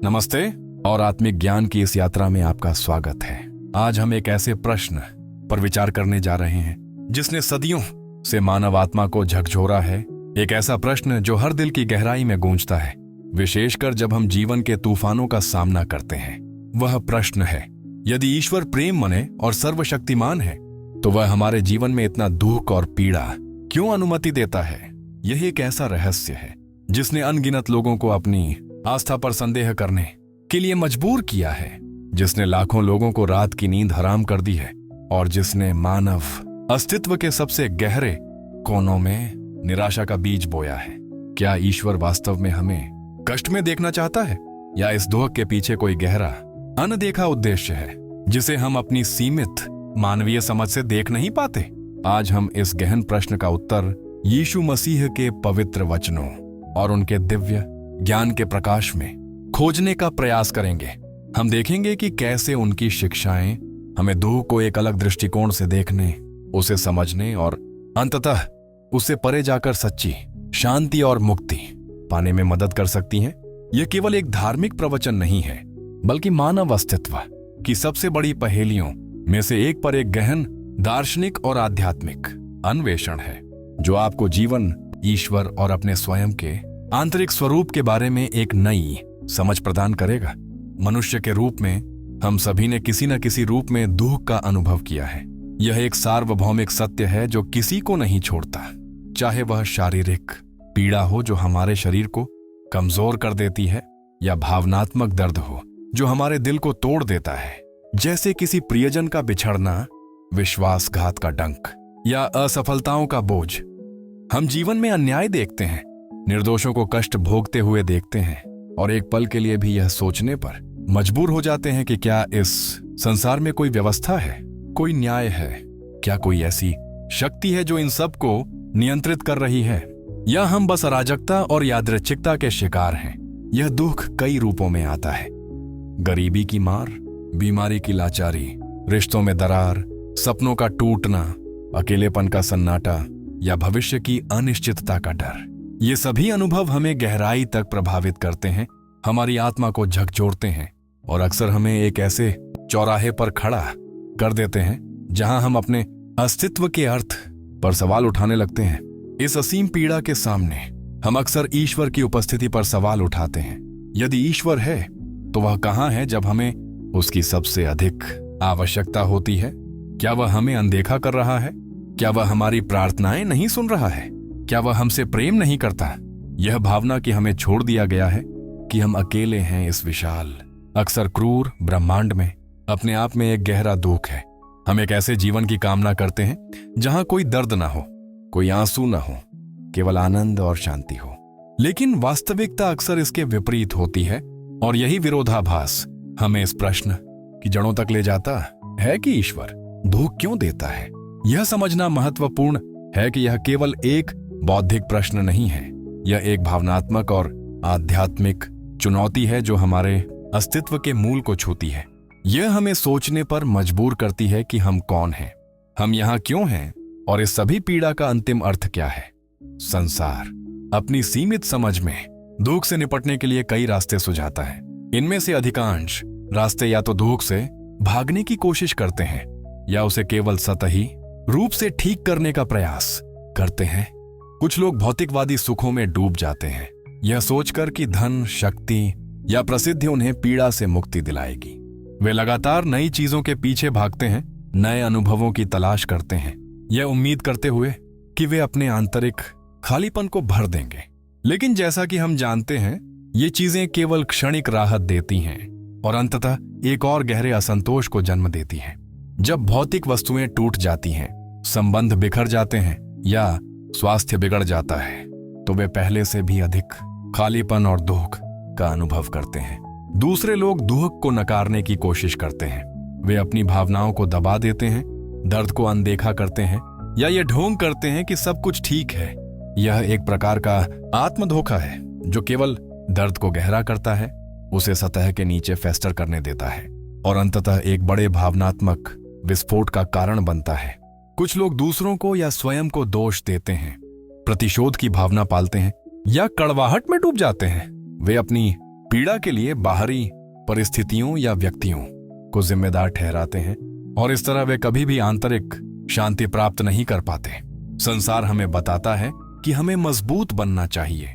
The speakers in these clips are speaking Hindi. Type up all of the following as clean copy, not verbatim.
नमस्ते और आत्मिक ज्ञान की इस यात्रा में आपका स्वागत है। आज हम एक ऐसे प्रश्न पर विचार करने जा रहे हैं जिसने सदियों से मानव आत्मा को झकझोरा है। एक ऐसा प्रश्न जो हर दिल की गहराई में गूंजता है, विशेषकर जब हम जीवन के तूफानों का सामना करते हैं। वह प्रश्न है, यदि ईश्वर प्रेम मने और सर्वशक्तिमान है तो वह हमारे जीवन में इतना दुख और पीड़ा क्यों अनुमति देता है। यही एक ऐसा रहस्य है जिसने अनगिनत लोगों को अपनी आस्था पर संदेह करने के लिए मजबूर किया है, जिसने लाखों लोगों को रात की नींद हराम कर दी है और जिसने मानव अस्तित्व के सबसे गहरे कोनों में निराशा का बीज बोया है। क्या ईश्वर वास्तव में हमें कष्ट में देखना चाहता है या इस दुख के पीछे कोई गहरा अनदेखा उद्देश्य है जिसे हम अपनी सीमित मानवीय समझ से देख नहीं पाते। आज हम इस गहन प्रश्न का उत्तर यीशु मसीह के पवित्र वचनों और उनके दिव्य ज्ञान के प्रकाश में खोजने का प्रयास करेंगे। हम देखेंगे कि कैसे उनकी शिक्षाएं हमें दुख को एक अलग दृष्टिकोण से देखने, उसे समझने और अंततः उससे परे जाकर सच्ची शांति और मुक्ति पाने में मदद कर सकती हैं। यह केवल एक धार्मिक प्रवचन नहीं है, बल्कि मानव अस्तित्व की सबसे बड़ी पहेलियों में से एक पर एक गहन दार्शनिक और आध्यात्मिक अन्वेषण है जो आपको जीवन, ईश्वर और अपने स्वयं के आंतरिक स्वरूप के बारे में एक नई समझ प्रदान करेगा। मनुष्य के रूप में हम सभी ने किसी न किसी रूप में दुख का अनुभव किया है। यह एक सार्वभौमिक सत्य है जो किसी को नहीं छोड़ता, चाहे वह शारीरिक पीड़ा हो जो हमारे शरीर को कमजोर कर देती है या भावनात्मक दर्द हो जो हमारे दिल को तोड़ देता है, जैसे किसी प्रियजन का बिछड़ना, विश्वासघात का डंक या असफलताओं का बोझ। हम जीवन में अन्याय देखते हैं, निर्दोषों को कष्ट भोगते हुए देखते हैं और एक पल के लिए भी यह सोचने पर मजबूर हो जाते हैं कि क्या इस संसार में कोई व्यवस्था है, कोई न्याय है, क्या कोई ऐसी शक्ति है जो इन सब को नियंत्रित कर रही है, या हम बस अराजकता और यादृच्छिकता के शिकार हैं। यह दुख कई रूपों में आता है, गरीबी की मार, बीमारी की लाचारी, रिश्तों में दरार, सपनों का टूटना, अकेलेपन का सन्नाटा या भविष्य की अनिश्चितता का डर। ये सभी अनुभव हमें गहराई तक प्रभावित करते हैं, हमारी आत्मा को झकझोरते हैं और अक्सर हमें एक ऐसे चौराहे पर खड़ा कर देते हैं जहां हम अपने अस्तित्व के अर्थ पर सवाल उठाने लगते हैं। इस असीम पीड़ा के सामने हम अक्सर ईश्वर की उपस्थिति पर सवाल उठाते हैं। यदि ईश्वर है तो वह कहां है जब हमें उसकी सबसे अधिक आवश्यकता होती है? क्या वह हमें अनदेखा कर रहा है? क्या वह हमारी प्रार्थनाएं नहीं सुन रहा है? क्या वह हमसे प्रेम नहीं करता? यह भावना कि हमें छोड़ दिया गया है, कि हम अकेले हैं इस विशाल, अक्सर क्रूर ब्रह्मांड में, अपने आप में एक गहरा दुख है। हम एक ऐसे जीवन की कामना करते हैं जहां कोई दर्द ना हो, कोई आंसू ना हो, केवल आनंद और शांति हो। लेकिन वास्तविकता अक्सर इसके विपरीत होती है और यही विरोधाभास हमें इस प्रश्न की जड़ों तक ले जाता है कि ईश्वर दुख क्यों देता है। यह समझना महत्वपूर्ण है कि यह केवल एक बौद्धिक प्रश्न नहीं है, यह एक भावनात्मक और आध्यात्मिक चुनौती है जो हमारे अस्तित्व के मूल को छूती है। यह हमें सोचने पर मजबूर करती है कि हम कौन हैं, हम यहाँ क्यों हैं और इस सभी पीड़ा का अंतिम अर्थ क्या है। संसार अपनी सीमित समझ में दुख से निपटने के लिए कई रास्ते सुझाता है। इनमें से अधिकांश रास्ते या तो दुख से भागने की कोशिश करते हैं या उसे केवल सतही रूप से ठीक करने का प्रयास करते हैं। कुछ लोग भौतिकवादी सुखों में डूब जाते हैं, यह सोचकर कि धन, शक्ति या प्रसिद्धि उन्हें पीड़ा से मुक्ति दिलाएगी। वे लगातार नई चीजों के पीछे भागते हैं, नए अनुभवों की तलाश करते हैं, यह उम्मीद करते हुए कि वे अपने आंतरिक खालीपन को भर देंगे। लेकिन जैसा कि हम जानते हैं, ये चीजें केवल क्षणिक राहत देती हैं और अंततः एक और गहरे असंतोष को जन्म देती हैं। जब भौतिक वस्तुएं टूट जाती हैं, संबंध बिखर जाते हैं या स्वास्थ्य बिगड़ जाता है, तो वे पहले से भी अधिक खालीपन और दुख का अनुभव करते हैं। दूसरे लोग दुख को नकारने की कोशिश करते हैं, वे अपनी भावनाओं को दबा देते हैं, दर्द को अनदेखा करते हैं या ये ढोंग करते हैं कि सब कुछ ठीक है। यह एक प्रकार का आत्मधोखा है जो केवल दर्द को गहरा करता है, उसे सतह के नीचे फेस्टर करने देता है और अंततः एक बड़े भावनात्मक विस्फोट का कारण बनता है। कुछ लोग दूसरों को या स्वयं को दोष देते हैं, प्रतिशोध की भावना पालते हैं या कड़वाहट में डूब जाते हैं। वे अपनी पीड़ा के लिए बाहरी परिस्थितियों या व्यक्तियों को जिम्मेदार ठहराते हैं और इस तरह वे कभी भी आंतरिक शांति प्राप्त नहीं कर पाते। संसार हमें बताता है कि हमें मजबूत बनना चाहिए,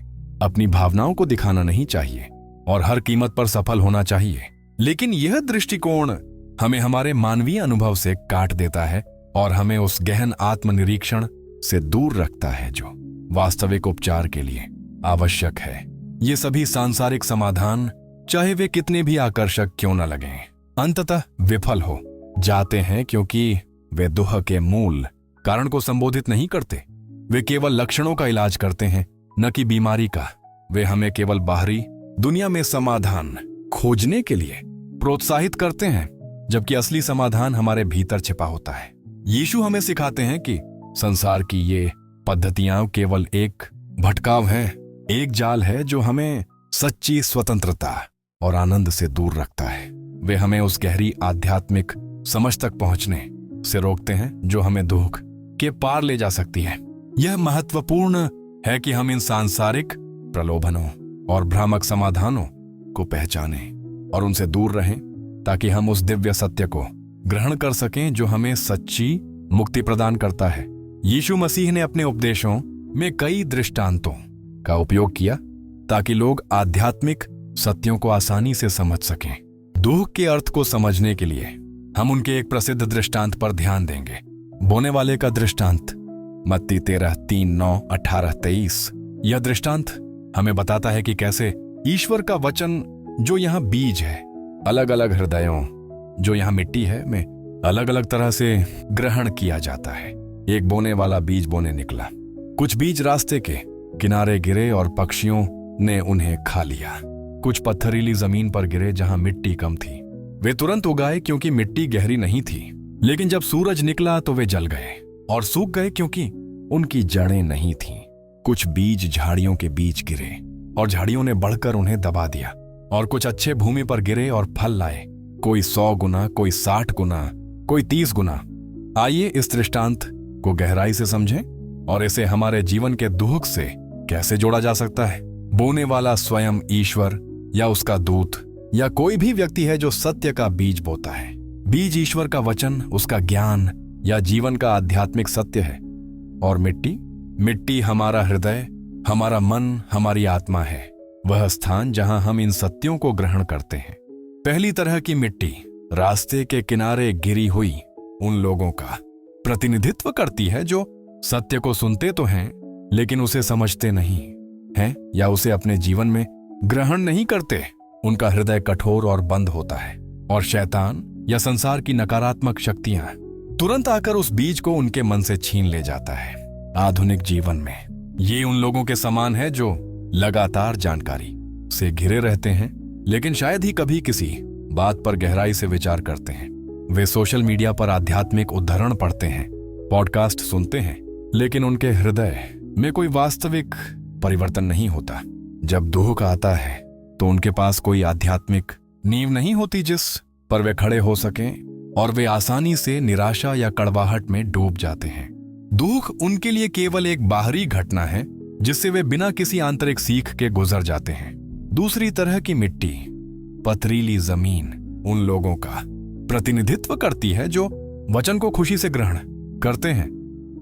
अपनी भावनाओं को दिखाना नहीं चाहिए और हर कीमत पर सफल होना चाहिए। लेकिन यह दृष्टिकोण हमें हमारे मानवीय अनुभव से काट देता है और हमें उस गहन आत्मनिरीक्षण से दूर रखता है जो वास्तविक उपचार के लिए आवश्यक है। ये सभी सांसारिक समाधान, चाहे वे कितने भी आकर्षक क्यों न लगें, अंततः विफल हो जाते हैं क्योंकि वे दुख के मूल कारण को संबोधित नहीं करते। वे केवल लक्षणों का इलाज करते हैं, न कि बीमारी का। वे हमें केवल बाहरी दुनिया में समाधान खोजने के लिए प्रोत्साहित करते हैं, जबकि असली समाधान हमारे भीतर छिपा होता है। यीशु हमें सिखाते हैं कि संसार की ये पद्धतियां केवल एक भटकाव है, एक जाल है जो हमें सच्ची स्वतंत्रता और आनंद से दूर रखता है। वे हमें उस गहरी आध्यात्मिक समझ तक पहुंचने से रोकते हैं जो हमें दुख के पार ले जा सकती है। यह महत्वपूर्ण है कि हम इन सांसारिक प्रलोभनों और भ्रामक समाधानों को पहचानें और उनसे दूर रहें, ताकि हम उस दिव्य सत्य को ग्रहण कर सकें जो हमें सच्ची मुक्ति प्रदान करता है। यीशु मसीह ने अपने उपदेशों में कई दृष्टांतों का उपयोग किया ताकि लोग आध्यात्मिक सत्यों को आसानी से समझ सकें। दुख के अर्थ को समझने के लिए हम उनके एक प्रसिद्ध दृष्टांत पर ध्यान देंगे। बोने वाले का दृष्टांत, मत्ती 13:3-9-18-23। यह दृष्टांत हमें बताता है कि कैसे ईश्वर का वचन जो यहाँ बीज है, अलग अलग हृदयों जो यहाँ मिट्टी है में अलग अलग तरह से ग्रहण किया जाता है। एक बोने वाला बीज बोने निकला। कुछ बीज रास्ते के किनारे गिरे और पक्षियों ने उन्हें खा लिया। कुछ पत्थरीली जमीन पर गिरे जहां मिट्टी कम थी। वे तुरंत उगाए क्योंकि मिट्टी गहरी नहीं थी, लेकिन जब सूरज निकला तो वे जल गए और सूख गए क्योंकि उनकी जड़ें नहीं थीं। कुछ बीज झाड़ियों के बीच गिरे और झाड़ियों ने बढ़कर उन्हें दबा दिया। और कुछ अच्छे भूमि पर गिरे और फल लाए, कोई 100 गुना, कोई 60 गुना, कोई 30 गुना। आइए इस दृष्टांत को गहराई से समझें और इसे हमारे जीवन के दुख से कैसे जोड़ा जा सकता है। बोने वाला स्वयं ईश्वर या उसका दूत या कोई भी व्यक्ति है जो सत्य का बीज बोता है। बीज ईश्वर का वचन, उसका ज्ञान या जीवन का आध्यात्मिक सत्य है। और मिट्टी हमारा हृदय, हमारा मन, हमारी आत्मा है, वह स्थान जहां हम इन सत्यों को ग्रहण करते हैं। पहली तरह की मिट्टी रास्ते के किनारे गिरी हुई उन लोगों का प्रतिनिधित्व करती है जो सत्य को सुनते तो हैं लेकिन उसे समझते नहीं हैं या उसे अपने जीवन में ग्रहण नहीं करते। उनका हृदय कठोर और बंद होता है और शैतान या संसार की नकारात्मक शक्तियां तुरंत आकर उस बीज को उनके मन से छीन ले जाता है। आधुनिक जीवन में ये उन लोगों के समान है जो लगातार जानकारी से घिरे रहते हैं लेकिन शायद ही कभी किसी बात पर गहराई से विचार करते हैं। वे सोशल मीडिया पर आध्यात्मिक उद्धरण पढ़ते हैं, पॉडकास्ट सुनते हैं, लेकिन उनके हृदय में कोई वास्तविक परिवर्तन नहीं होता। जब दुख आता है तो उनके पास कोई आध्यात्मिक नींव नहीं होती जिस पर वे खड़े हो सकें और वे आसानी से निराशा या कड़वाहट में डूब जाते हैं। दुख उनके लिए केवल एक बाहरी घटना है जिससे वे बिना किसी आंतरिक सीख के गुजर जाते हैं। दूसरी तरह की मिट्टी, पथरीली जमीन, उन लोगों का प्रतिनिधित्व करती है जो वचन को खुशी से ग्रहण करते हैं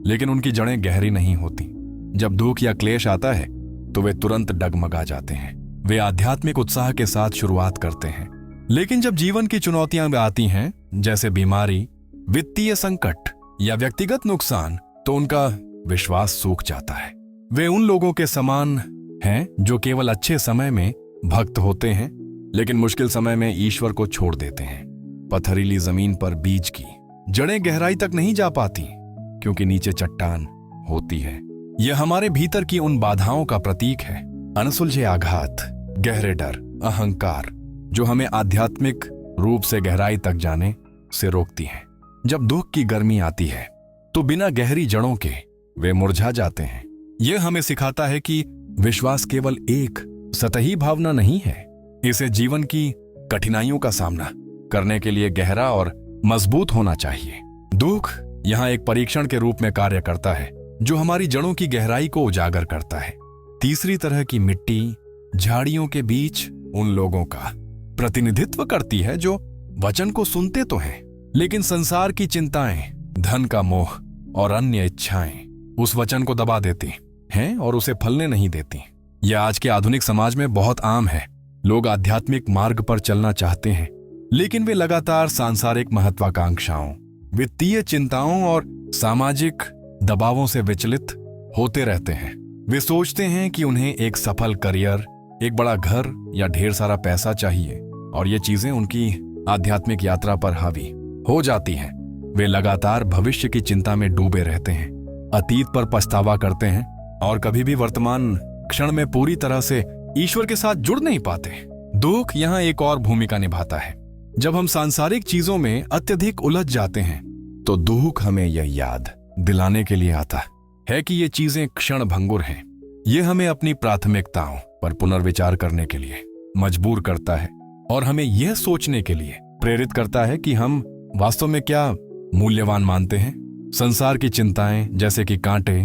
लेकिन उनकी जड़ें गहरी नहीं होती। जब दुख या क्लेश आता है तो वे तुरंत डगमगा जाते हैं। वे आध्यात्मिक उत्साह के साथ शुरुआत करते हैं, लेकिन जब जीवन की चुनौतियां आती हैं जैसे बीमारी, वित्तीय संकट या व्यक्तिगत नुकसान, तो उनका विश्वास सूख जाता है। वे उन लोगों के समान हैं जो केवल अच्छे समय में भक्त होते हैं लेकिन मुश्किल समय में ईश्वर को छोड़ देते हैं। पथरीली जमीन पर बीज की जड़ें गहराई तक नहीं जा पाती क्योंकि नीचे चट्टान होती है। यह हमारे भीतर की उन बाधाओं का प्रतीक है, अनसुलझे आघात, गहरे डर, अहंकार, जो हमें आध्यात्मिक रूप से गहराई तक जाने से रोकती हैं। जब दुख की गर्मी आती है तो बिना गहरी जड़ों के वे मुरझा जाते हैं। यह हमें सिखाता है कि विश्वास केवल एक सतही भावना नहीं है, इसे जीवन की कठिनाइयों का सामना करने के लिए गहरा और मजबूत होना चाहिए। दुख यहाँ एक परीक्षण के रूप में कार्य करता है जो हमारी जड़ों की गहराई को उजागर करता है। तीसरी तरह की मिट्टी झाड़ियों के बीच उन लोगों का प्रतिनिधित्व करती है जो वचन को सुनते तो हैं, लेकिन संसार की चिंताएं, धन का मोह और अन्य इच्छाएं उस वचन को दबा देती हैं और उसे फलने नहीं देती। यह आज के आधुनिक समाज में बहुत आम है। लोग आध्यात्मिक मार्ग पर चलना चाहते हैं, लेकिन वे लगातार सांसारिक महत्वाकांक्षाओं, वित्तीय चिंताओं और सामाजिक दबावों से विचलित होते रहते हैं। वे सोचते हैं कि उन्हें एक सफल करियर, एक बड़ा घर या ढेर सारा पैसा चाहिए और ये चीजें उनकी आध्यात्मिक यात्रा पर हावी हो जाती हैं। वे लगातार भविष्य की चिंता में डूबे रहते हैं, अतीत पर पछतावा करते हैं और कभी भी वर्तमान क्षण में पूरी तरह से ईश्वर के साथ जुड़ नहीं पाते। दुख यहाँ एक और भूमिका निभाता है। जब हम सांसारिक चीजों में अत्यधिक उलझ जाते हैं तो दुख हमें यह याद दिलाने के लिए आता है कि ये चीजें क्षण भंगुर हैं। ये हमें अपनी प्राथमिकताओं पर पुनर्विचार करने के लिए मजबूर करता है और हमें यह सोचने के लिए प्रेरित करता है कि हम वास्तव में क्या मूल्यवान मानते हैं। संसार की चिंताएं जैसे कि कांटे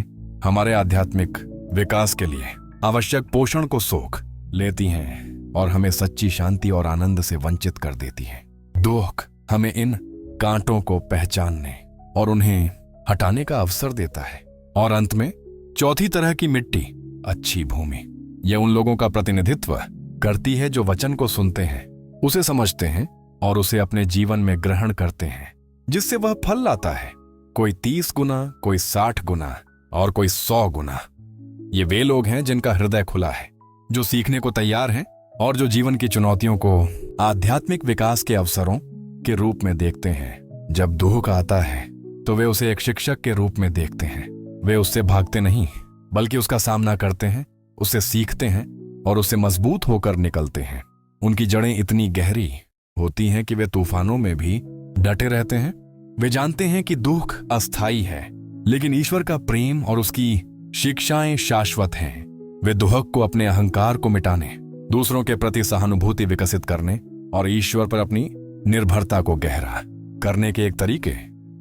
हमारे आध्यात्मिक विकास के लिए आवश्यक पोषण को सोख लेती हैं और हमें सच्ची शांति और आनंद से वंचित कर देती हैं। दुख हमें इन कांटों को पहचानने और उन्हें हटाने का अवसर देता है। और अंत में चौथी तरह की मिट्टी, अच्छी भूमि, यह उन लोगों का प्रतिनिधित्व करती है जो वचन को सुनते हैं, उसे समझते हैं और उसे अपने जीवन में ग्रहण करते हैं, जिससे वह फल लाता है। कोई 30 गुना, कोई 60 गुना और कोई 100 गुना। ये वे लोग हैं जिनका हृदय खुला है, जो सीखने को तैयार हैं और जो जीवन की चुनौतियों को आध्यात्मिक विकास के अवसरों के रूप में देखते हैं। जब दुख आता है तो वे उसे एक शिक्षक के रूप में देखते हैं। वे उससे भागते नहीं, बल्कि उसका सामना करते हैं, उससे सीखते हैं और उससे मजबूत होकर निकलते हैं। उनकी जड़ें इतनी गहरी होती हैं कि वे तूफानों में भी डटे रहते हैं। वे जानते हैं कि दुख अस्थायी है, लेकिन ईश्वर का प्रेम और उसकी शिक्षाएं शाश्वत हैं। वे दुख को अपने अहंकार को मिटाने, दूसरों के प्रति सहानुभूति विकसित करने और ईश्वर पर अपनी निर्भरता को गहरा करने के एक तरीके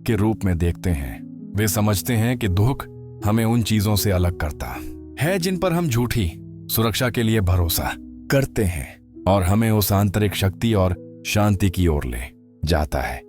के रूप में देखते हैं। वे समझते हैं कि दुख हमें उन चीजों से अलग करता है जिन पर हम झूठी सुरक्षा के लिए भरोसा करते हैं और हमें उस आंतरिक शक्ति और शांति की ओर ले जाता है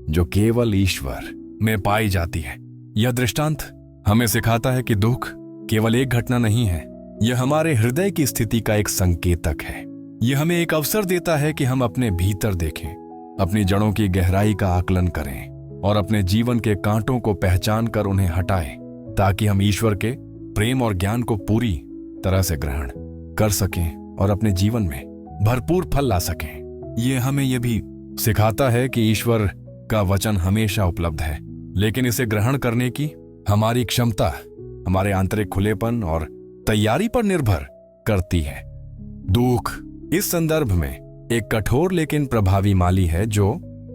जो केवल ईश्वर में पाई जाती है। यह दृष्टांत हमें सिखाता है कि दुख केवल एक घटना नहीं है, यह हमारे हृदय की स्थिति का एक संकेतक है। यह हमें एक अवसर देता है कि हम अपने भीतर देखें, अपनी जड़ों की गहराई का आकलन करें और अपने जीवन के कांटों को पहचान कर उन्हें हटाएं, ताकि हम ईश्वर के प्रेम और ज्ञान को पूरी तरह से ग्रहण कर सकें और अपने जीवन में भरपूर फल ला सकें। यह हमें यह भी सिखाता है कि ईश्वर का वचन हमेशा उपलब्ध है, लेकिन इसे ग्रहण करने की हमारी क्षमता हमारे आंतरिक खुलेपन और तैयारी पर निर्भर करती है। दुख इस संदर्भ में एक कठोर लेकिन प्रभावी माली है जो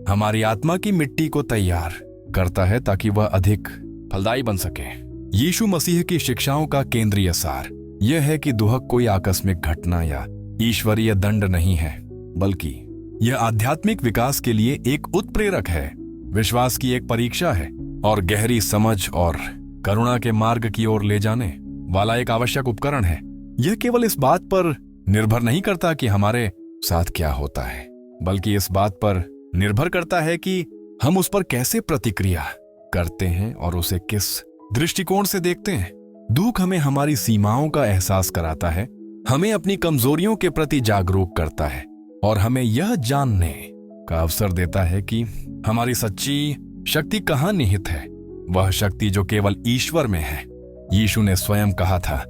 हमारी आत्मा की मिट्टी को तैयार करता है ताकि वह अधिक फलदायी बन सके। यीशु मसीह की शिक्षाओं का केंद्रीय सार यह है कि दुख कोई आकस्मिक घटना या ईश्वरीय दंड नहीं है, बल्कि यह आध्यात्मिक विकास के लिए एक उत्प्रेरक है, विश्वास की एक परीक्षा है और गहरी समझ और करुणा के मार्ग की ओर ले जाने वाला एक आवश्यक उपकरण है। यह केवल इस बात पर निर्भर नहीं करता कि हमारे साथ क्या होता है, बल्कि इस बात पर निर्भर करता है कि हम उस पर कैसे प्रतिक्रिया करते हैं और उसे किस दृष्टिकोण से देखते हैं। दुख हमें हमारी सीमाओं का एहसास कराता है, हमें अपनी कमजोरियों के प्रति जागरूक करता है और हमें यह जानने का अवसर देता है कि हमारी सच्ची शक्ति कहाँ निहित है, वह शक्ति जो केवल ईश्वर में है। यीशु ने स्वयं कहा था,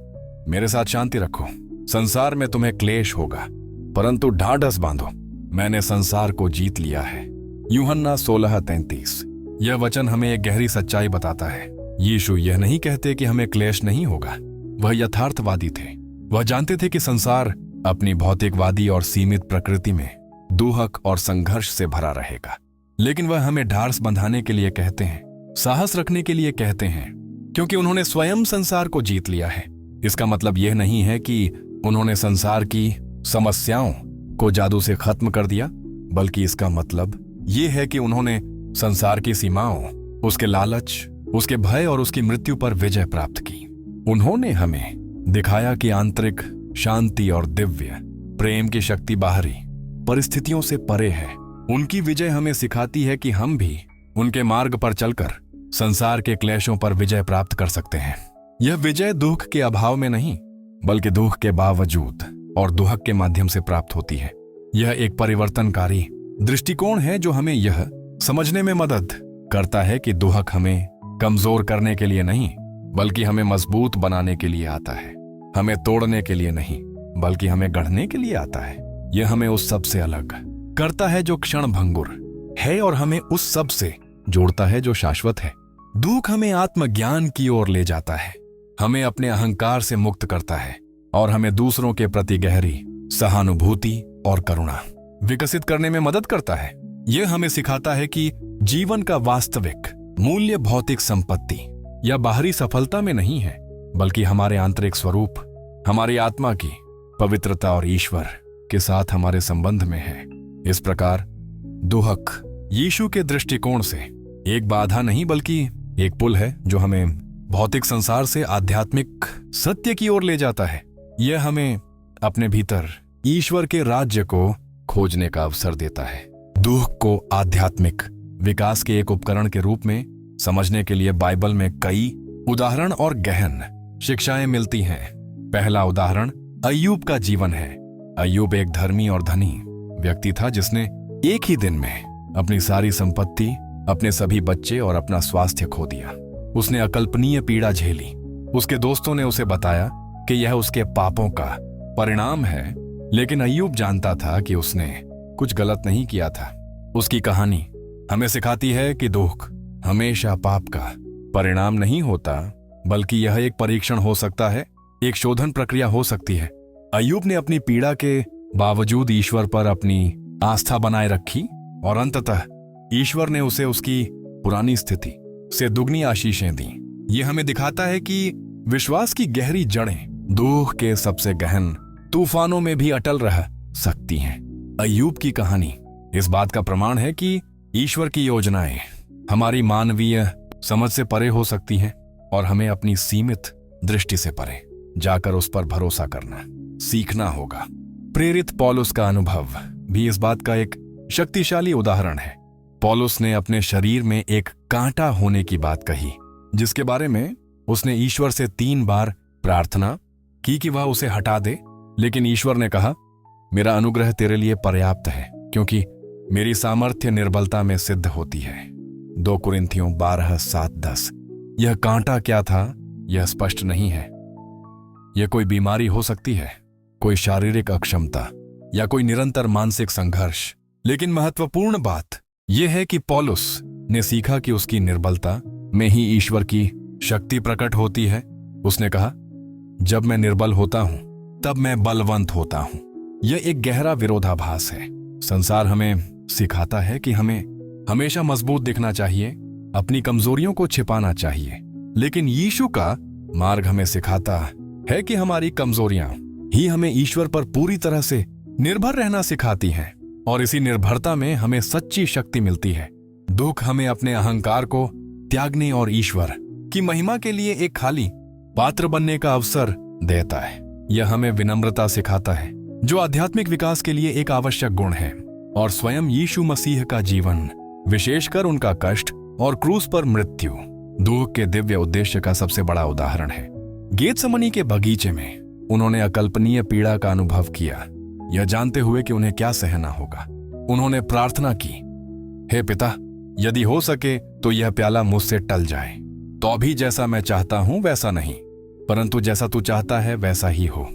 मेरे साथ शांति रखो, संसार में तुम्हें क्लेश होगा, परंतु ढाढ़स बांधो, मैंने संसार को जीत लिया है। यूहन्ना 16:33। यह वचन हमें एक गहरी सच्चाई बताता है। यीशु यह नहीं कहते कि हमें क्लेश नहीं होगा, वह यथार्थवादी थे। वह जानते थे कि संसार अपनी भौतिकवादी और सीमित प्रकृति में दुख और संघर्ष से भरा रहेगा, लेकिन वह हमें ढाढ़स बंधाने के लिए कहते हैं, साहस रखने के लिए कहते हैं, क्योंकि उन्होंने स्वयं संसार को जीत लिया है। इसका मतलब यह नहीं है कि उन्होंने संसार की समस्याओं को जादू से खत्म कर दिया, बल्कि इसका मतलब यह है कि उन्होंने संसार की सीमाओं, उसके लालच, उसके भय और उसकी मृत्यु पर विजय प्राप्त की। उन्होंने हमें दिखाया कि आंतरिक शांति और दिव्य प्रेम की शक्ति बाहरी परिस्थितियों से परे है। उनकी विजय हमें सिखाती है कि हम भी उनके मार्ग पर चलकर संसार के क्लेशों पर विजय प्राप्त कर सकते हैं। यह विजय दुख के अभाव में नहीं, बल्कि दुख के बावजूद और दुहक के माध्यम से प्राप्त होती है। यह एक परिवर्तनकारी दृष्टिकोण है जो हमें यह समझने में मदद करता है कि दुहक हमें कमजोर करने के लिए नहीं, बल्कि हमें मजबूत बनाने के लिए आता है। हमें तोड़ने के लिए नहीं, बल्कि हमें गढ़ने के लिए आता है। यह हमें उस सब से अलग करता है जो क्षण भंगुर है और हमें उस सब से जोड़ता है जो शाश्वत है। दुख हमें आत्मज्ञान की ओर ले जाता है, हमें अपने अहंकार से मुक्त करता है और हमें दूसरों के प्रति गहरी सहानुभूति और करुणा विकसित करने में मदद करता है। यह हमें सिखाता है कि जीवन का वास्तविक मूल्य भौतिक संपत्ति या बाहरी सफलता में नहीं है, बल्कि हमारे आंतरिक स्वरूप, हमारी आत्मा की पवित्रता और ईश्वर के साथ हमारे संबंध में है। इस प्रकार दुहक यीशु के दृष्टिकोण से एक बाधा नहीं, बल्कि एक पुल है जो हमें भौतिक संसार से आध्यात्मिक सत्य की ओर ले जाता है। यह हमें अपने भीतर ईश्वर के राज्य को खोजने का अवसर देता है। दुख को आध्यात्मिक विकास के एक उपकरण के रूप में समझने के लिए बाइबल में कई उदाहरण और गहन शिक्षाएं मिलती हैं। पहला उदाहरण अय्यूब का जीवन है। अय्यूब एक धर्मी और धनी व्यक्ति था जिसने एक ही दिन में अपनी सारी संपत्ति, अपने सभी बच्चे और अपना स्वास्थ्य खो दिया। उसने अकल्पनीय पीड़ा झेली। उसके दोस्तों ने उसे बताया कि यह उसके पापों का परिणाम है, लेकिन अय्यूब जानता था कि उसने कुछ गलत नहीं किया था। उसकी कहानी हमें सिखाती है कि दुख हमेशा पाप का परिणाम नहीं होता, बल्कि यह एक परीक्षण हो सकता है, एक शोधन प्रक्रिया हो सकती है। अय्यूब ने अपनी पीड़ा के बावजूद ईश्वर पर अपनी आस्था बनाए रखी और अंततः ईश्वर ने उसे उसकी पुरानी स्थिति से दुगनी आशीषें दी। यह हमें दिखाता है कि विश्वास की गहरी जड़ें दुख के सबसे गहन तूफानों में भी अटल रह सकती हैं। अय्यूब की कहानी इस बात का प्रमाण है कि ईश्वर की योजनाएं हमारी मानवीय समझ से परे हो सकती हैं और हमें अपनी सीमित दृष्टि से परे जाकर उस पर भरोसा करना सीखना होगा। प्रेरित पौलुस का अनुभव भी इस बात का एक शक्तिशाली उदाहरण है। पौलुस ने अपने शरीर में एक कांटा होने की बात कही, जिसके बारे में उसने ईश्वर से 3 बार प्रार्थना की कि वह उसे हटा दे, लेकिन ईश्वर ने कहा, मेरा अनुग्रह तेरे लिए पर्याप्त है, क्योंकि मेरी सामर्थ्य निर्बलता में सिद्ध होती है। 2 कुरिन्थियों 12:7-10। यह कांटा क्या था यह स्पष्ट नहीं है। यह कोई बीमारी हो सकती है, कोई शारीरिक अक्षमता या कोई निरंतर मानसिक संघर्ष, लेकिन महत्वपूर्ण बात यह है कि पौलुस ने सीखा कि उसकी निर्बलता में ही ईश्वर की शक्ति प्रकट होती है। उसने कहा, जब मैं निर्बल होता हूं तब मैं बलवंत होता हूं। यह एक गहरा विरोधाभास है। संसार हमें सिखाता है कि हमें हमेशा मजबूत दिखना चाहिए, अपनी कमजोरियों को छिपाना चाहिए, लेकिन यीशु का मार्ग हमें सिखाता है कि हमारी कमजोरियां ही हमें ईश्वर पर पूरी तरह से निर्भर रहना सिखाती हैं, और इसी निर्भरता में हमें सच्ची शक्ति मिलती है। दुख हमें अपने अहंकार को त्यागने और ईश्वर की महिमा के लिए एक खाली पात्र बनने का अवसर देता है। यह हमें विनम्रता सिखाता है, जो आध्यात्मिक विकास के लिए एक आवश्यक गुण है, और स्वयं यीशु मसीह का जीवन, विशेषकर उनका कष्ट और क्रूस पर मृत्यु, दुख के दिव्य उद्देश्य का सबसे बड़ा उदाहरण है। गेतसमनी के बगीचे में उन्होंने अकल्पनीय पीड़ा का अनुभव किया, यह जानते हुए कि उन्हें क्या सहना होगा। उन्होंने प्रार्थना की, हे पिता, यदि हो सके तो यह प्याला मुझसे टल जाए, तो भी जैसा मैं चाहता हूं वैसा नहीं, परंतु जैसा तू चाहता है वैसा ही हो।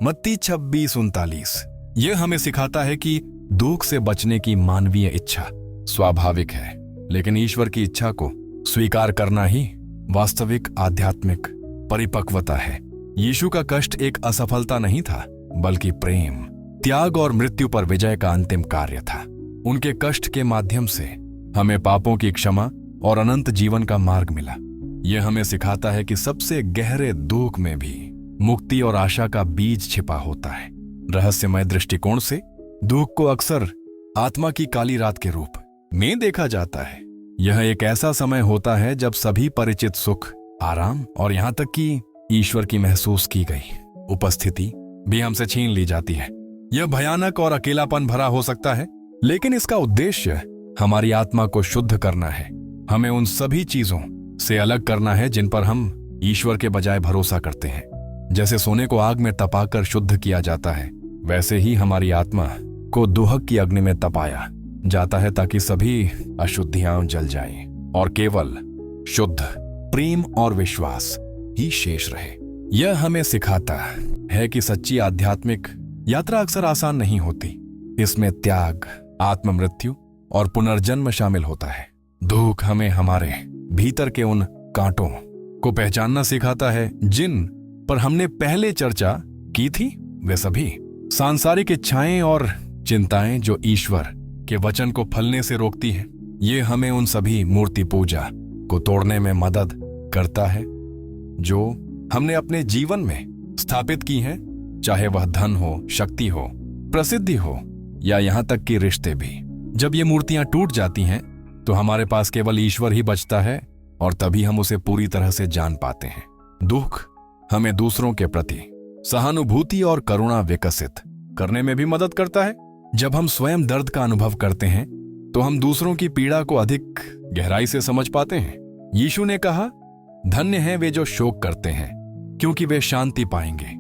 मत्ती 26:39। यह हमें सिखाता है कि दुख से बचने की मानवीय इच्छा स्वाभाविक है, लेकिन ईश्वर की इच्छा को स्वीकार करना ही वास्तविक आध्यात्मिक परिपक्वता है। यीशु का कष्ट एक असफलता नहीं था, बल्कि प्रेम, त्याग और मृत्यु पर विजय का अंतिम कार्य था। उनके कष्ट के माध्यम से हमें पापों की क्षमा और अनंत जीवन का मार्ग मिला। यह हमें सिखाता है कि सबसे गहरे दुख में भी मुक्ति और आशा का बीज छिपा होता है। रहस्यमय दृष्टिकोण से दुख को अक्सर आत्मा की काली रात के रूप में देखा जाता है। यह एक ऐसा समय होता है जब सभी परिचित सुख, आराम और यहां तक कि ईश्वर की महसूस की गई उपस्थिति भी हमसे छीन ली जाती है। यह भयानक और अकेलापन भरा हो सकता है, लेकिन इसका उद्देश्य हमारी आत्मा को शुद्ध करना है। हमें उन सभी चीजों से अलग करना है जिन पर हम ईश्वर के बजाय भरोसा करते हैं। जैसे सोने को आग में तपाकर शुद्ध किया जाता है, वैसे ही हमारी आत्मा को दुहक की अग्नि में तपाया जाता है ताकि सभी अशुद्धियां जल जाएं और केवल शुद्ध प्रेम और विश्वास ही शेष रहे। यह हमें सिखाता है कि सच्ची आध्यात्मिक यात्रा अक्सर आसान नहीं होती। इसमें त्याग, आत्ममृत्यु और पुनर्जन्म शामिल होता है। दुख हमें हमारे भीतर के उन कांटों को पहचानना सिखाता है जिन पर हमने पहले चर्चा की थी। वे सभी सांसारिक इच्छाएं और चिंताएं जो ईश्वर के वचन को फलने से रोकती हैं। ये हमें उन सभी मूर्ति पूजा को तोड़ने में मदद करता है जो हमने अपने जीवन में स्थापित की हैं, चाहे वह धन हो, शक्ति हो, प्रसिद्धि हो या यहां तक कि रिश्ते भी। जब ये मूर्तियां टूट जाती हैं तो हमारे पास केवल ईश्वर ही बचता है और तभी हम उसे पूरी तरह से जान पाते हैं। दुख हमें दूसरों के प्रति सहानुभूति और करुणा विकसित करने में भी मदद करता है। जब हम स्वयं दर्द का अनुभव करते हैं तो हम दूसरों की पीड़ा को अधिक गहराई से समझ पाते हैं। यीशु ने कहा, धन्य हैं वे जो शोक करते हैं क्योंकि वे शांति पाएंगे।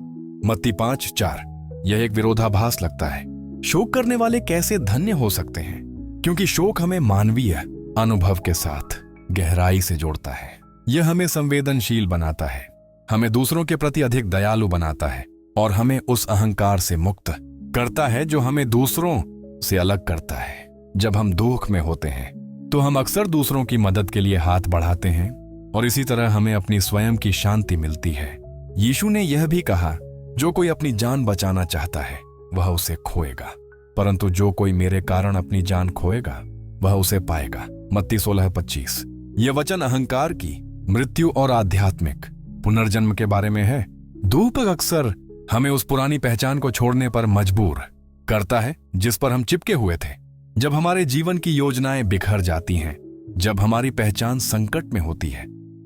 मत्ती 5:4। यह एक विरोधाभास लगता है। शोक करने वाले कैसे धन्य हो सकते हैं? क्योंकि शोक हमें मानवीय अनुभव के साथ गहराई से जोड़ता है। यह हमें संवेदनशील बनाता है, हमें दूसरों के प्रति अधिक दयालु बनाता है और हमें उस अहंकार से मुक्त करता है जो हमें दूसरों से अलग करता है। जब हम दुख में होते हैं तो हम अक्सर दूसरों की मदद के लिए हाथ बढ़ाते हैं और इसी तरह हमें अपनी स्वयं की शांति मिलती है। यीशु ने यह भी कहा, जो कोई अपनी जान बचाना चाहता है वह उसे खोएगा, परंतु जो कोई मेरे कारण अपनी जान खोएगा वह उसे पाएगा। मत्ती 16:25। यह वचन अहंकार की मृत्यु और आध्यात्मिक पुनर्जन्म के बारे में है। दुख अक्सर हमें उस पुरानी पहचान को छोड़ने पर मजबूर करता है जिस पर हम चिपके हुए थे। जब हमारे जीवन की योजनाएं बिखर जाती हैं, जब हमारी पहचान संकट में होती है,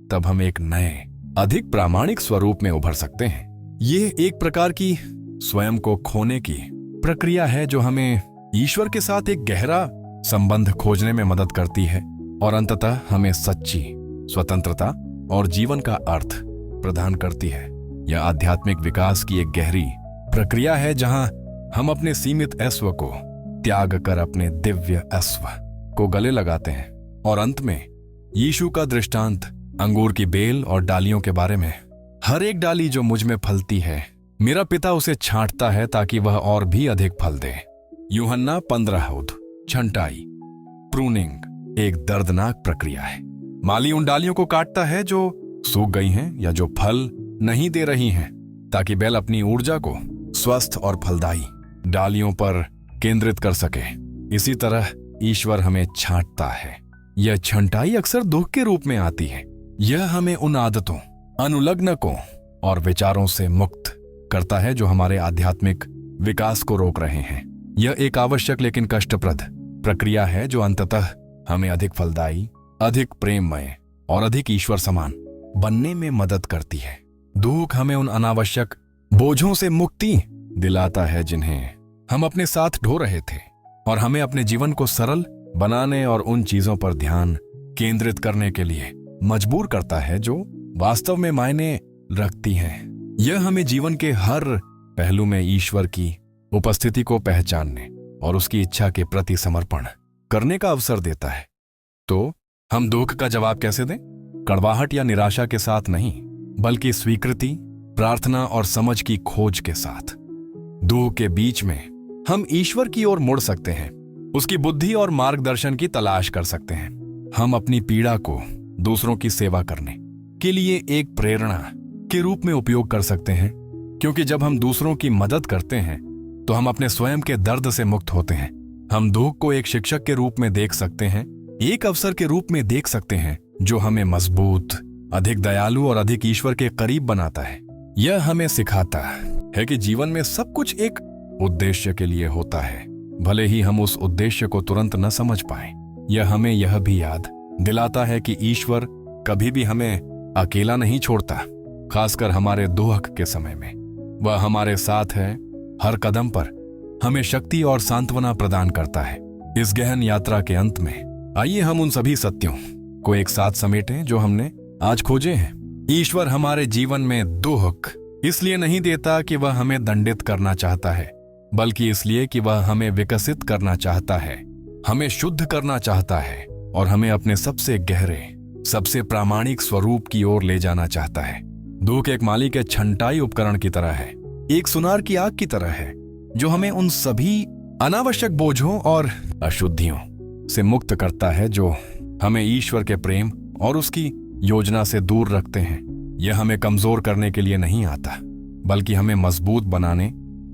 तब हम एक नए, अधिक प्रामाणिक स्वरूप में उभर सकते हैं। ये एक प्रकार की स्वयं को खोने की प्रक्रिया है जो हमें ईश्वर के साथ एक गहरा संबंध खोजने में मदद करती है और अंततः हमें सच्ची स्वतंत्रता और जीवन का अर्थ प्रदान करती है। यह आध्यात्मिक विकास की एक गहरी प्रक्रिया है जहां हम अपने सीमित अश्व को त्याग कर अपने दिव्य अश्व को गले लगाते हैं। और अंत में यीशु का दृष्टांत अंगूर की बेल और डालियों के बारे में। हर एक डाली जो मुझ में फलती है, मेरा पिता उसे छांटता है ताकि वह और भी अधिक फल दे। यूहन्ना 15। छंटाई, प्रूनिंग एक दर्दनाक प्रक्रिया है। माली उन डालियों को काटता है जो सूख गई हैं या जो फल नहीं दे रही हैं, ताकि बेल अपनी ऊर्जा को स्वस्थ और फलदायी डालियों पर केंद्रित कर सके। इसी तरह ईश्वर हमें छांटता है। यह छंटाई अक्सर दुख के रूप में आती है। यह हमें उन आदतों, अनुलग्नकों और विचारों से मुक्त करता है जो हमारे आध्यात्मिक विकास को रोक रहे हैं। यह एक आवश्यक लेकिन कष्टप्रद प्रक्रिया है जो अंततः हमें अधिक फलदायी, अधिक प्रेममय और अधिक ईश्वर समान बनने में मदद करती है। दुख हमें उन अनावश्यक बोझों से मुक्ति दिलाता है जिन्हें हम अपने साथ ढो रहे थे और हमें अपने जीवन को सरल बनाने और उन चीजों पर ध्यान केंद्रित करने के लिए मजबूर करता है जो वास्तव में मायने रखती हैं। यह हमें जीवन के हर पहलू में ईश्वर की उपस्थिति को पहचानने और उसकी इच्छा के प्रति समर्पण करने का अवसर देता है। तो हम दुख का जवाब कैसे दें? कड़वाहट या निराशा के साथ नहीं, बल्कि स्वीकृति, प्रार्थना और समझ की खोज के साथ। दुख के बीच में हम ईश्वर की ओर मुड़ सकते हैं, उसकी बुद्धि और मार्गदर्शन की तलाश कर सकते हैं। हम अपनी पीड़ा को दूसरों की सेवा करने के लिए एक प्रेरणा के रूप में उपयोग कर सकते हैं, क्योंकि जब हम दूसरों की मदद करते हैं तो हम अपने स्वयं के दर्द से मुक्त होते हैं। हम दुख को एक शिक्षक के रूप में देख सकते हैं, एक अवसर के रूप में देख सकते हैं जो हमें मजबूत, अधिक दयालु और अधिक ईश्वर के करीब बनाता है। यह हमें सिखाता है कि जीवन में सब कुछ एक उद्देश्य के लिए होता है, भले ही हम उस उद्देश्य को तुरंत न समझ पाए। यह हमें यह भी याद दिलाता है कि ईश्वर कभी भी हमें अकेला नहीं छोड़ता, खासकर हमारे दुख के समय में। वह हमारे साथ है हर कदम पर, हमें शक्ति और सांत्वना प्रदान करता है। इस गहन यात्रा के अंत में आइए हम उन सभी सत्यों को एक साथ समेटें जो हमने आज खोजे हैं। ईश्वर हमारे जीवन में दुख इसलिए नहीं देता कि वह हमें दंडित करना चाहता है, बल्कि इसलिए कि वह हमें विकसित करना चाहता है, हमें शुद्ध करना चाहता है और हमें अपने सबसे गहरे, सबसे प्रामाणिक स्वरूप की ओर ले जाना चाहता है। दुख एक माली के छंटाई उपकरण की तरह है, एक सुनार की आग की तरह है जो हमें उन सभी अनावश्यक बोझों और अशुद्धियों से मुक्त करता है जो हमें ईश्वर के प्रेम और उसकी योजना से दूर रखते हैं। यह हमें कमजोर करने के लिए नहीं आता, बल्कि हमें मजबूत बनाने,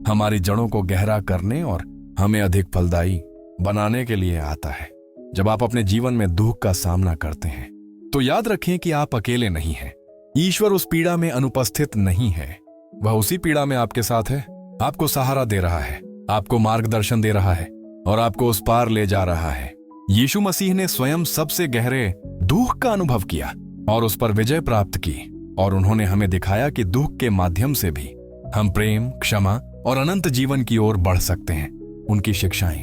हमारी जड़ों को गहरा करने और हमें अधिक फलदायी बनाने के लिए आता है। जब आप अपने जीवन में दुख का सामना करते हैं तो याद रखें कि आप अकेले नहीं हैं। ईश्वर उस पीड़ा में अनुपस्थित नहीं है, वह उसी पीड़ा में आपके साथ है, आपको सहारा दे रहा है, आपको मार्गदर्शन दे रहा है और आपको उस पार ले जा रहा है। यीशु मसीह ने स्वयं सबसे गहरे दुख का अनुभव किया और उस पर विजय प्राप्त की, और उन्होंने हमें दिखाया कि दुख के माध्यम से भी हम प्रेम, क्षमा और अनंत जीवन की ओर बढ़ सकते हैं। उनकी शिक्षाएं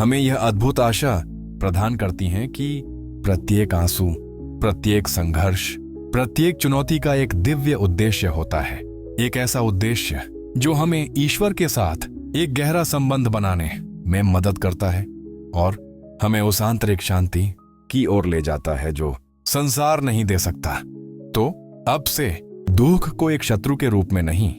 हमें यह अद्भुत आशा प्रदान करती हैं कि प्रत्येक आंसू, प्रत्येक संघर्ष, प्रत्येक चुनौती का एक दिव्य उद्देश्य होता है। एक ऐसा उद्देश्य जो हमें ईश्वर के साथ एक गहरा संबंध बनाने में मदद करता है और हमें उस आंतरिक शांति की ओर ले जाता है जो संसार नहीं दे सकता। तो अब से दुख को एक शत्रु के रूप में नहीं,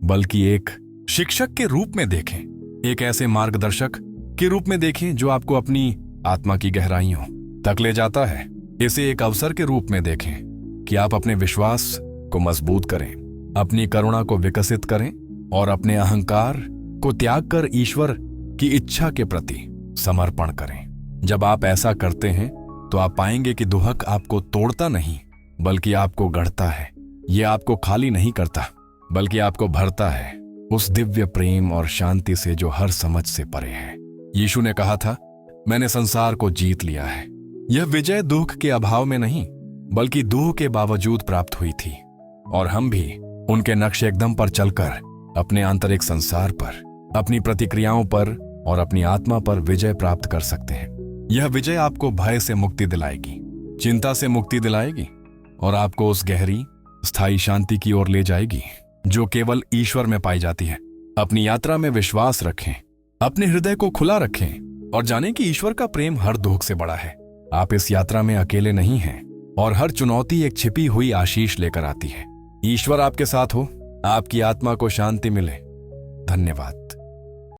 बल्कि एक शिक्षक के रूप में देखें, एक ऐसे मार्गदर्शक के रूप में देखें जो आपको अपनी आत्मा की गहराइयों तक ले जाता है। इसे एक अवसर के रूप में देखें कि आप अपने विश्वास को मजबूत करें, अपनी करुणा को विकसित करें और अपने अहंकार को त्याग कर ईश्वर की इच्छा के प्रति समर्पण करें। जब आप ऐसा करते हैं तो आप पाएंगे कि दुख आपको तोड़ता नहीं, बल्कि आपको गढ़ता है। यह आपको खाली नहीं करता, बल्कि आपको भरता है उस दिव्य प्रेम और शांति से जो हर समझ से परे है। यीशु ने कहा था, मैंने संसार को जीत लिया है। यह विजय दुख के अभाव में नहीं, बल्कि दुख के बावजूद प्राप्त हुई थी, और हम भी उनके नक्शे एकदम पर चलकर अपने आंतरिक संसार पर, अपनी प्रतिक्रियाओं पर और अपनी आत्मा पर विजय प्राप्त कर सकते हैं। यह विजय आपको भय से मुक्ति दिलाएगी, चिंता से मुक्ति दिलाएगी और आपको उस गहरी, स्थायी शांति की ओर ले जाएगी जो केवल ईश्वर में पाई जाती है। अपनी यात्रा में विश्वास रखें, अपने हृदय को खुला रखें और जानें कि ईश्वर का प्रेम हर दुख से बड़ा है। आप इस यात्रा में अकेले नहीं हैं और हर चुनौती एक छिपी हुई आशीष लेकर आती है। ईश्वर आपके साथ हो, आपकी आत्मा को शांति मिले। धन्यवाद।